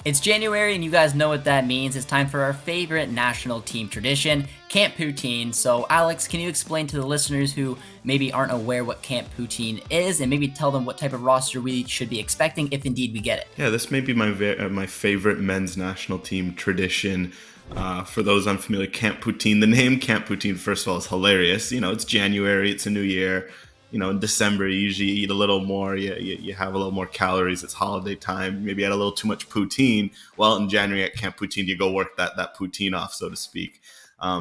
It's January, and you guys know what that means. It's time for our favorite national team tradition, Camp Poutine. So, Alex, can you explain to the listeners who maybe aren't aware what Camp Poutine is, and maybe tell them what type of roster we should be expecting if indeed we get it? Yeah, this may be my favorite men's national team tradition. For those unfamiliar, Camp Poutine. The name Camp Poutine, first of all, is hilarious. It's January, it's a new year. In December, you usually eat a little more. You have a little more calories. It's holiday time. Maybe you had a little too much poutine. Well, in January at Camp Poutine, you go work that poutine off, so to speak.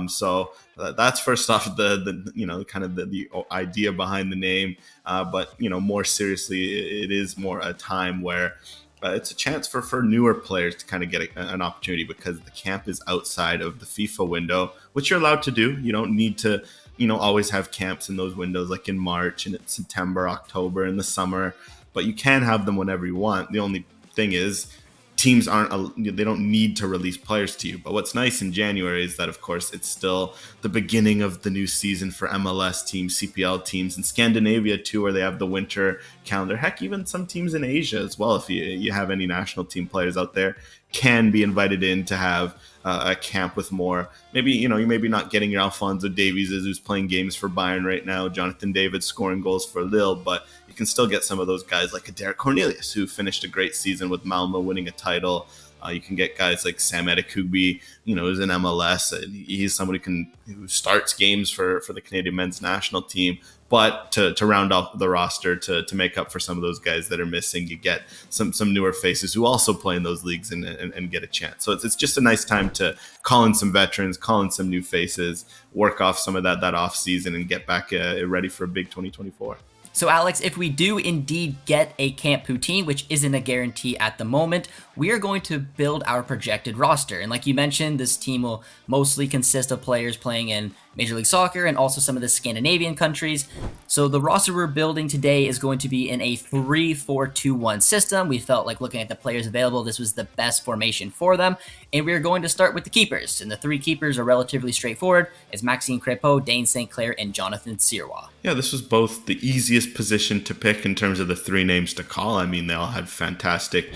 So that's first off the kind of the idea behind the name. But more seriously, it is more a time where it's a chance for newer players to kind of get an opportunity, because the camp is outside of the FIFA window, which you're allowed to do. You don't need to always have camps in those windows, like in March and it's September, October, in the summer, but you can have them whenever you want. The only thing is teams they don't need to release players to you. But what's nice in January is that, of course, it's still the beginning of the new season for MLS teams, CPL teams, and Scandinavia too, where they have the winter calendar. Heck, even some teams in Asia as well, if you have any national team players out there, can be invited in to have a camp with more. Maybe, you maybe not getting your Alphonso Davies who's playing games for Bayern right now, Jonathan David scoring goals for Lille, but you can still get some of those guys like a Derek Cornelius, who finished a great season with Malmo, winning a title. You can get guys like Sam Adekugbe, who's in MLS. He's somebody who starts games for the Canadian men's national team. But to round off the roster, to make up for some of those guys that are missing, you get some newer faces who also play in those leagues and get a chance. So it's just a nice time to call in some veterans, call in some new faces, work off some of that off season, and get back ready for a big 2024. So, Alex, if we do indeed get a Camp Poutine, which isn't a guarantee at the moment, we are going to build our projected roster. And like you mentioned, this team will mostly consist of players playing in Major League Soccer and also some of the Scandinavian countries. So the roster we're building today is going to be in a 3-4-2-1 system. We felt like, looking at the players available, this was the best formation for them. And we're going to start with the keepers. And the three keepers are relatively straightforward. It's Maxime Crépeau, Dane St. Clair, and Jonathan Sirois. Yeah, this was both the easiest position to pick in terms of the three names to call. I mean, they all had fantastic,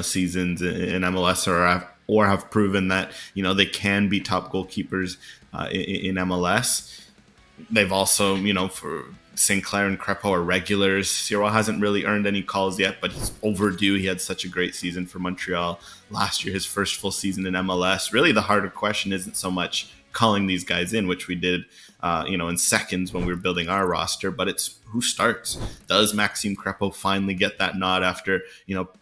seasons in MLS, or have proven that, they can be top goalkeepers in MLS. They've also, for St. Clair and Crépeau are regulars. Sirois hasn't really earned any calls yet, but he's overdue. He had such a great season for Montreal last year, his first full season in MLS. Really, the harder question isn't so much calling these guys in, which we did, in seconds when we were building our roster, but it's who starts. Does Maxime Crépeau finally get that nod after,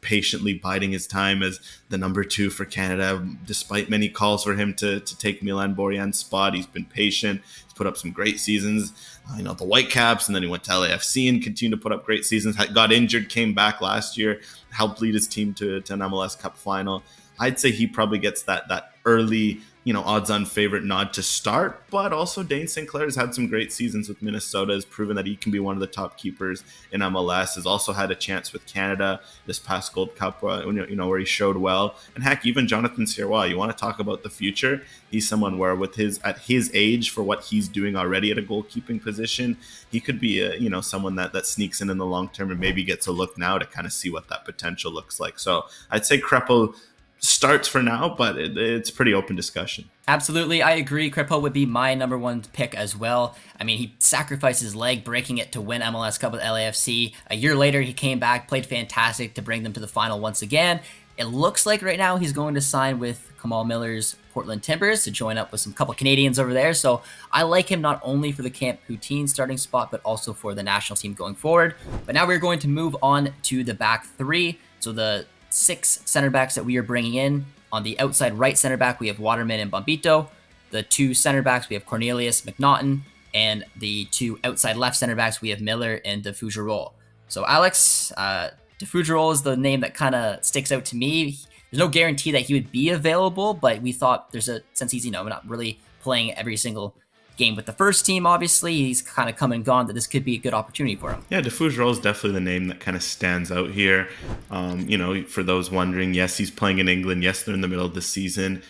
patiently biding his time as the number 2 for Canada, despite many calls for him to take Milan Borjan's spot? He's been patient. He's put up some great seasons, the Whitecaps, and then he went to LAFC and continued to put up great seasons. Got injured, came back last year, helped lead his team to an MLS Cup final. I'd say he probably gets that early, odds-on favorite nod to start, but also Dane St. Clair has had some great seasons with Minnesota, has proven that he can be one of the top keepers in MLS, has also had a chance with Canada this past Gold Cup, where he showed well. And heck, even Jonathan Sirois, you want to talk about the future, he's someone where at his age, for what he's doing already at a goalkeeping position, he could be someone that sneaks in the long term and maybe gets a look now to kind of see what that potential looks like. So I'd say Crépeau starts for now, but it's pretty open discussion. Absolutely, I agree. Crépeau would be my number 1 pick as well. I mean, he sacrificed his leg breaking it to win MLS Cup with LAFC. A year later, he came back, played fantastic to bring them to the final once again. It looks like right now he's going to sign with Kamal Miller's Portland Timbers to join up with some couple Canadians over there. So I like him not only for the Camp Poutine starting spot, but also for the national team going forward. But now we're going to move on to the back 3. So the 6 center backs that we are bringing in. On the outside right center back, we have Waterman and Bombito. The 2 center backs, we have Cornelius, McNaughton. And the 2 outside left center backs, we have Miller and De Fougerolles. So Alex, De Fougerolles is the name that kind of sticks out to me. There's no guarantee that he would be available, but we thought since he's, not really playing every single game with the first team, obviously, he's kind of come and gone, that this could be a good opportunity for him. Yeah, De Fougerolles is definitely the name that kind of stands out here. For those wondering, yes, he's playing in England. Yes, they're in the middle of the season.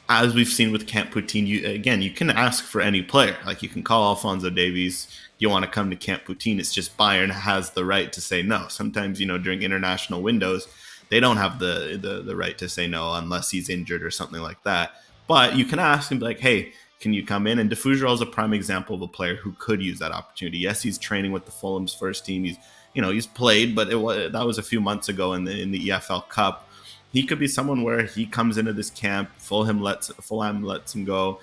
As we've seen with Camp Poutine, you can ask for any player. Like, you can call Alphonso Davies, you want to come to Camp Poutine. It's just Bayern has the right to say no. Sometimes, during international windows, they don't have the right to say no unless he's injured or something like that. But you can ask him, like, hey, can you come in? And Defougerel is a prime example of a player who could use that opportunity. Yes, he's training with the Fulham's first team. He's played, but that was a few months ago in the EFL Cup. He could be someone where he comes into this camp, Fulham lets him go.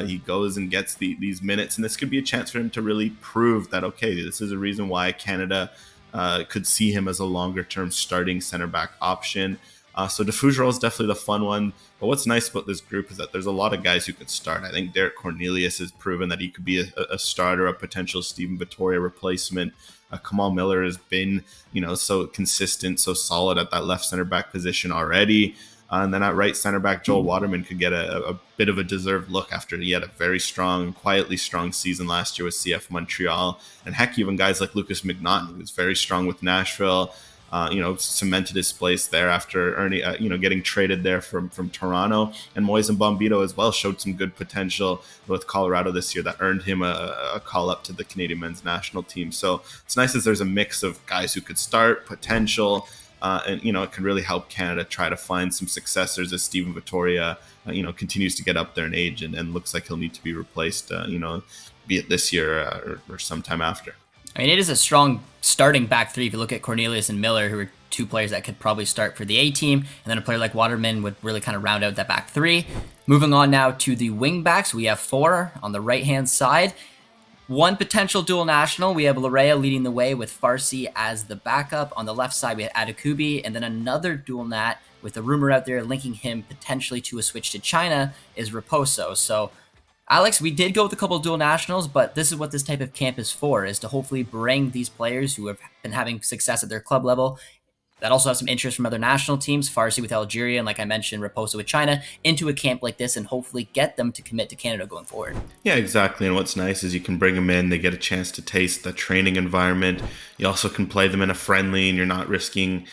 He goes and gets these minutes, and this could be a chance for him to really prove that, okay, this is a reason why Canada could see him as a longer-term starting center-back option. So Defougerel is definitely the fun one. But what's nice about this group is that there's a lot of guys who could start. I think Derek Cornelius has proven that he could be a starter, a potential Stephen Vittoria replacement. Kamal Miller has been, so consistent, so solid at that left center back position already. And then at right center back, Joel Waterman could get a bit of a deserved look after he had a very strong, quietly strong season last year with CF Montreal. And heck, even guys like Lucas McNaughton, who was very strong with Nashville, cemented his place there after getting traded there from Toronto. And Moise Bombito as well showed some good potential with Colorado this year that earned him a call up to the Canadian men's national team. So it's nice that there's a mix of guys who could start, potential, and it can really help Canada try to find some successors as Stephen Vittoria, continues to get up there in age and looks like he'll need to be replaced, be it this year or sometime after. I mean, it is a strong starting back three if you look at Cornelius and Miller, who are two players that could probably start for the A team, and then a player like Waterman would really kind of round out that back three. Moving on now to the wingbacks, we have four on the right-hand side. One potential dual national. We have Larea leading the way with Farsi as the backup. On the left side, we have Adekubi, and then another dual nat with a rumor out there linking him potentially to a switch to China is Raposo. So, Alex, we did go with a couple of dual nationals, but this is what this type of camp is for, is to hopefully bring these players who have been having success at their club level that also have some interest from other national teams, Farsi with Algeria, and like I mentioned, Raposo with China, into a camp like this and hopefully get them to commit to Canada going forward. Yeah, exactly. And what's nice is you can bring them in, they get a chance to taste the training environment. You also can play them in a friendly, and you're not risking,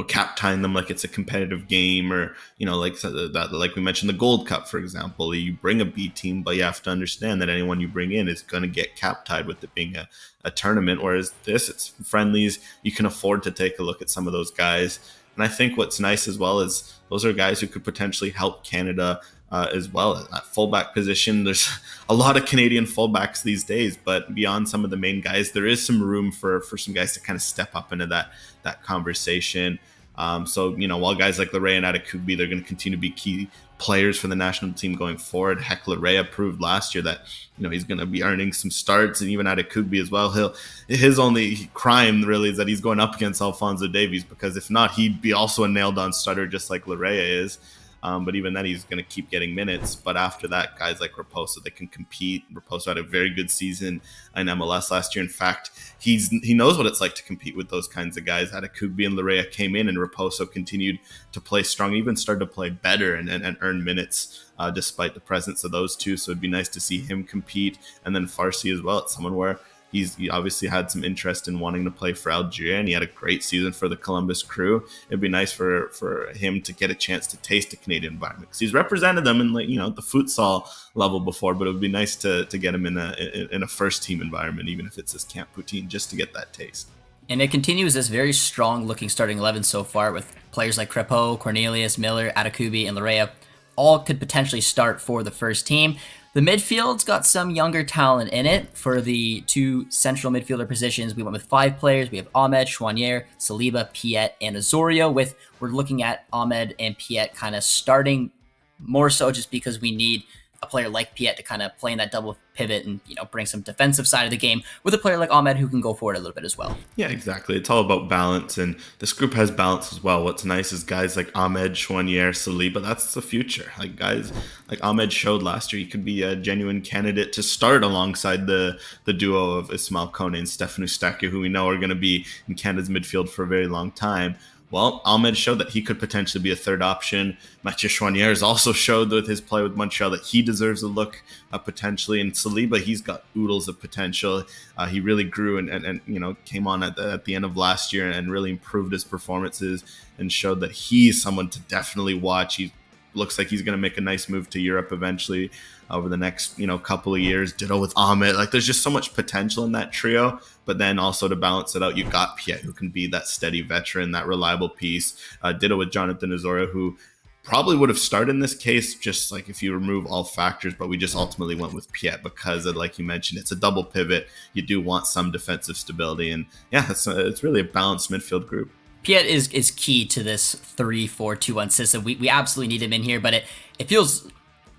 cap tying them like it's a competitive game, or, like we mentioned, the Gold Cup, for example. You bring a B team, but you have to understand that anyone you bring in is going to get cap tied with it being a tournament, whereas it's friendlies. You can afford to take a look at some of those guys. And I think what's nice as well is those are guys who could potentially help Canada as well. At fullback position, there's a lot of Canadian fullbacks these days, but beyond some of the main guys, there is some room for some guys to kind of step up into that conversation. So, while guys like Larea and Adekubi, they're going to continue to be key players for the national team going forward. Heck, Larea proved last year that, he's going to be earning some starts, and even Adekubi as well. His only crime really is that he's going up against Alphonso Davies, because if not, he'd be also a nailed-on starter just like Larea is. But even then, he's going to keep getting minutes. But after that, guys like Raposo, they can compete. Raposo had a very good season in MLS last year. In fact, he knows what it's like to compete with those kinds of guys. Adekubi and Larea came in, and Raposo continued to play strong, even started to play better and earn minutes despite the presence of those two. So it'd be nice to see him compete. And then Farsi as well. It's someone where he obviously had some interest in wanting to play for Algeria, and he had a great season for the Columbus Crew. It'd be nice for him to get a chance to taste a Canadian environment, because he's represented them in the futsal level before, but it would be nice to get him in a first team environment, even if it's his Camp Poutine, just to get that taste. And it continues this very strong looking starting 11 so far, with players like Crepeau, Cornelius, Miller, Adekubi, and Larea all could potentially start for the first team. The midfield's got some younger talent in it. For the two central midfielder positions, we went with 5 players. We have Ahmed, Chouanier, Saliba, Piet, and Azorio. We're looking at Ahmed and Piet kind of starting more so just because we need a player like Piet to kind of play in that double pivot and, bring some defensive side of the game, with a player like Ahmed who can go forward a little bit as well. Yeah, exactly. It's all about balance, and this group has balance as well. What's nice is guys like Ahmed, Chouanier, Saliba, that's the future. Like guys like Ahmed showed last year, he could be a genuine candidate to start alongside the duo of Ismail Kone and Stefan Eustaquio, who we know are going to be in Canada's midfield for a very long time. Well, Ahmed showed that he could potentially be a third option. Mathieu Chouanier has also showed with his play with Montreal that he deserves a look potentially. And Saliba, he's got oodles of potential. He really grew and came on at the end of last year and really improved his performances and showed that he's someone to definitely watch. He's looks like he's going to make a nice move to Europe eventually over the next, couple of years. Ditto with Ahmed. Like, there's just so much potential in that trio. But then also to balance it out, you've got Piet, who can be that steady veteran, that reliable piece. Ditto with Jonathan Osorio, who probably would have started in this case, just like if you remove all factors, but we just ultimately went with Piet because, like you mentioned, it's a double pivot. You do want some defensive stability, and yeah, it's really a balanced midfield group. Piet is key to this 3-4-2-1 system. We absolutely need him in here, but it feels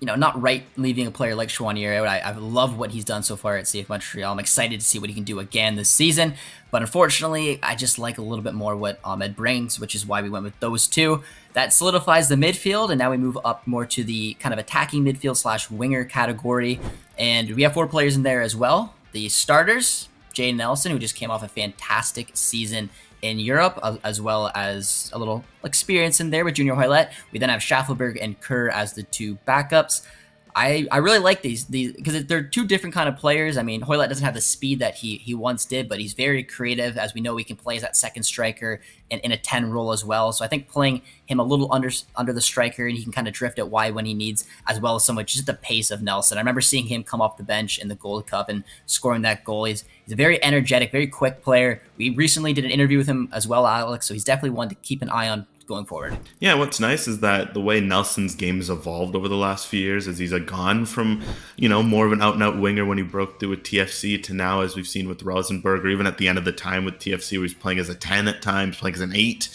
not right leaving a player like Chouanier out. I love what he's done so far at CF Montreal. I'm excited to see what he can do again this season, but unfortunately, I just like a little bit more what Ahmed brings, which is why we went with those two. That solidifies the midfield, and now we move up more to the kind of attacking midfield / winger category, and we have 4 players in there as well. The starters, Jay Nelson, who just came off a fantastic season in Europe, as well as a little experience in there with Junior Hoylett. We then have Schaffelberg and Kerr as the 2 backups. I really like these because they're 2 different kind of players. I mean, Hoylett doesn't have the speed that he once did, but he's very creative. As we know, he can play as that second striker in a 10 role as well. So I think playing him a little under the striker, and he can kind of drift it wide when he needs, as well as so much just the pace of Nelson. I remember seeing him come off the bench in the Gold Cup and scoring that goal. He's a very energetic, very quick player. We recently did an interview with him as well, Alex, so he's definitely one to keep an eye on going forward. Yeah, what's nice is that the way Nelson's game has evolved over the last few years is he's gone from, more of an out-and-out winger when he broke through with TFC to now, as we've seen with Rosenberg, or even at the end of the time with TFC, where he's playing as a 10 at times, playing as an 8.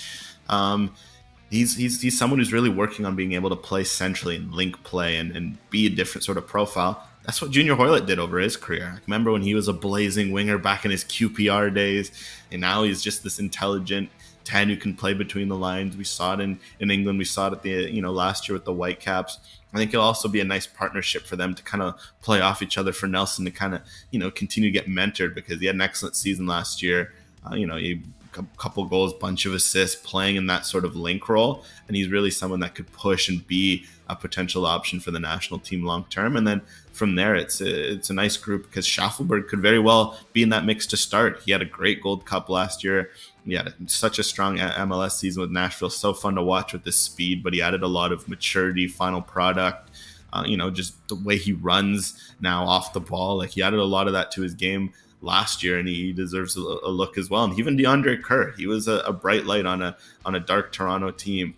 He's someone who's really working on being able to play centrally and link play and be a different sort of profile. That's what Junior Hoylett did over his career. I remember when he was a blazing winger back in his QPR days, and now he's just this intelligent 10 who can play between the lines. We saw it in England. We saw it at the last year with the Whitecaps. I think it'll also be a nice partnership for them to kind of play off each other, for Nelson to kind of continue to get mentored, because he had an excellent season last year. He a couple goals, bunch of assists, playing in that sort of link role, and he's really someone that could push and be a potential option for the national team long term. And then from there, it's a nice group, because Schaffelberg could very well be in that mix to start. He had a great Gold Cup last year. He had such a strong MLS season with Nashville. So fun to watch with his speed, but he added a lot of maturity, final product. Just the way he runs now off the ball. Like, he added a lot of that to his game last year, and he deserves a look as well. And even DeAndre Kerr, he was a bright light on a dark Toronto team.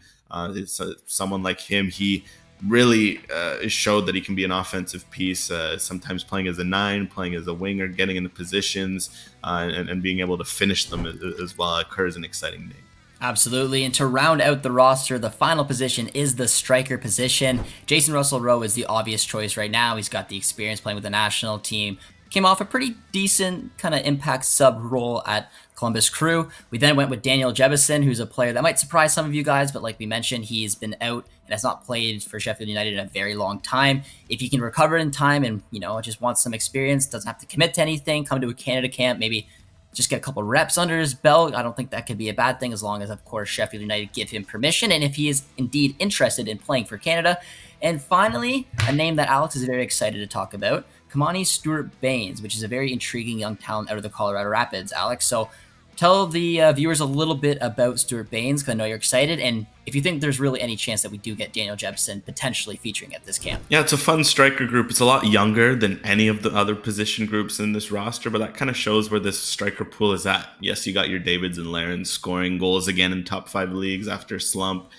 Someone like him, he really showed that he can be an offensive piece, sometimes playing as a 9, playing as a winger, getting into positions, and being able to finish them as well. Kerr is an exciting name. Absolutely. And to round out the roster, the final position is the striker position. Jason Russell-Rowe is the obvious choice right now. He's got the experience playing with the national team. Came off a pretty decent kind of impact sub role at Columbus Crew. We then went with Daniel Jebison, who's a player that might surprise some of you guys, but like we mentioned, he's been out and has not played for Sheffield United in a very long time. If he can recover in time and, just wants some experience, doesn't have to commit to anything, come to a Canada camp, maybe just get a couple reps under his belt, I don't think that could be a bad thing, as long as, of course, Sheffield United give him permission, and if he is indeed interested in playing for Canada. And finally, a name that Alex is very excited to talk about, Kamani Stewart-Baines, which is a very intriguing young talent out of the Colorado Rapids, Alex. So tell the viewers a little bit about Stewart-Baines, because I know you're excited, and if you think there's really any chance that we do get Daniel Jebison potentially featuring at this camp. Yeah, it's a fun striker group. It's a lot younger than any of the other position groups in this roster, but that kind of shows where this striker pool is at. Yes, you got your Davids and Larens scoring goals again in top 5 leagues after a slump.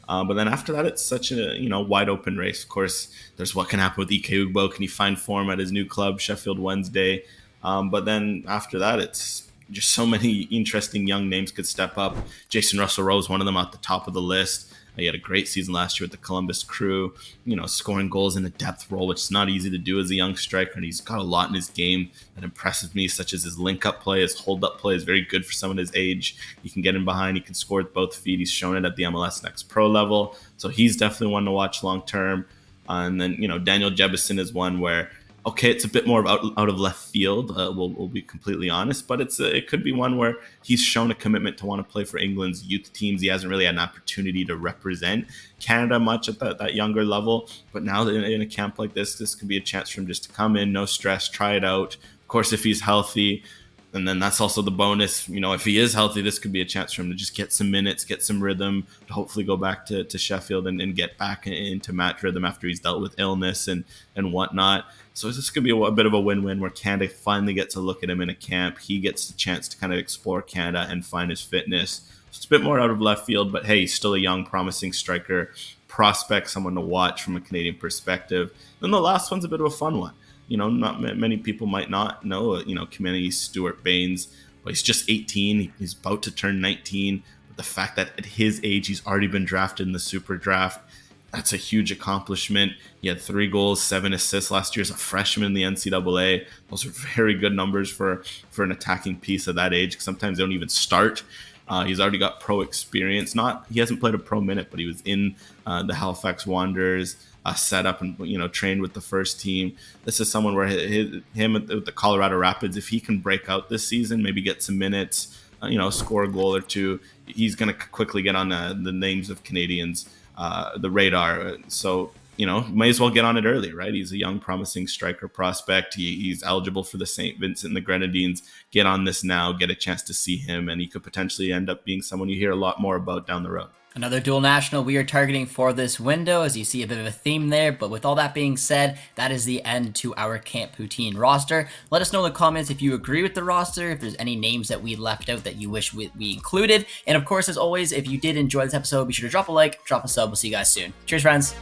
But then after that, it's such a wide open race. Of course, there's what can happen with Ike Ugbo. Can he find form at his new club, Sheffield Wednesday? But then after that, it's just so many interesting young names could step up. Jason Russell-Rowe is one of them at the top of the list. He had a great season last year with the Columbus Crew, scoring goals in a depth role, which is not easy to do as a young striker. And he's got a lot in his game that impresses me, such as his link-up play, his hold-up play is very good for someone his age. He can get in behind. He can score with both feet. He's shown it at the MLS Next Pro level. So he's definitely one to watch long-term. And then, Daniel Jebison is one where, okay, it's a bit more out of left field. We'll be completely honest, but it could be one where he's shown a commitment to want to play for England's youth teams. He hasn't really had an opportunity to represent Canada much at that younger level, but now in a camp like this could be a chance for him just to come in, no stress, try it out. Of course, if he's healthy, And then that's also the bonus. If he is healthy, this could be a chance for him to just get some minutes, get some rhythm, to hopefully go back to Sheffield and get back into match rhythm after he's dealt with illness and whatnot. So this could be a bit of a win-win where Canada finally gets to look at him in a camp. He gets the chance to kind of explore Canada and find his fitness. So it's a bit more out of left field, but hey, he's still a young, promising striker, prospect, someone to watch from a Canadian perspective. Then the last one's a bit of a fun one. Not many people might not know, CanMNT Stuart Baines, but he's just 18. He's about to turn 19. But the fact that at his age, he's already been drafted in the Super Draft, that's a huge accomplishment. He had 3 goals, 7 assists last year as a freshman in the NCAA. Those are very good numbers for an attacking piece of that age. Sometimes they don't even start. He's already got pro experience. He hasn't played a pro minute, but he was in the Halifax Wanderers set up and trained with the first team. This is someone where him with the Colorado Rapids, if he can break out this season, maybe get some minutes, score a goal or two, he's going to quickly get on the names of Canadians, the radar. So may as well get on it early, right? He's a young, promising striker prospect. He's eligible for the St. Vincent and the Grenadines. Get on this now, get a chance to see him, and he could potentially end up being someone you hear a lot more about down the road. Another dual national we are targeting for this window, as you see a bit of a theme there. But with all that being said, that is the end to our Camp Poutine roster. Let us know in the comments if you agree with the roster, if there's any names that we left out that you wish we included. And of course, as always, if you did enjoy this episode, be sure to drop a like, drop a sub. We'll see you guys soon. Cheers, friends.